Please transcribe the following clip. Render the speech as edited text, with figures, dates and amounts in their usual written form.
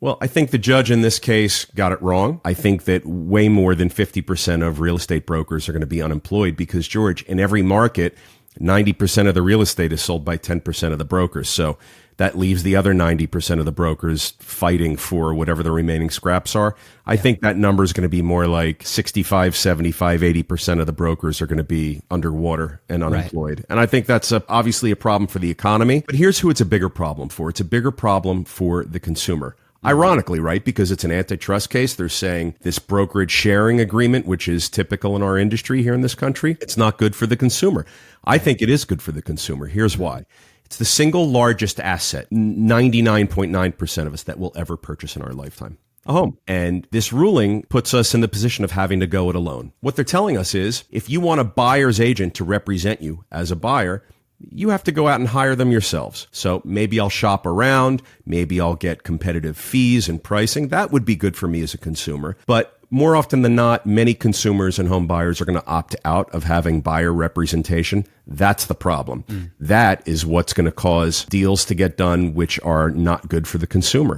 Well, I think the judge in this case got it wrong. I think that way more than 50% of real estate brokers are going to be unemployed because, George, in every market, 90% of the real estate is sold by 10% of the brokers. So that leaves the other 90% of the brokers fighting for whatever the remaining scraps are. I think that number is going to be more like 65, 75, 80% of the brokers are going to be underwater and unemployed. Right. And I think that's obviously a problem for the economy. But here's who it's a bigger problem for. It's a bigger problem for the consumer. Ironically, right, because it's an antitrust case, they're saying this brokerage sharing agreement, which is typical in our industry here in this country, it's not good for the consumer. I think it is good for the consumer. Here's why. It's the single largest asset, 99.9% of us that will ever purchase in our lifetime. A home. And this ruling puts us in the position of having to go it alone. What they're telling us is if you want a buyer's agent to represent you as a buyer, you have to go out and hire them yourselves. So maybe I'll shop around. Maybe I'll get competitive fees and pricing. That would be good for me as a consumer. But more often than not, many consumers and home buyers are going to opt out of having buyer representation. That's the problem. That is what's going to cause deals to get done which are not good for the consumer.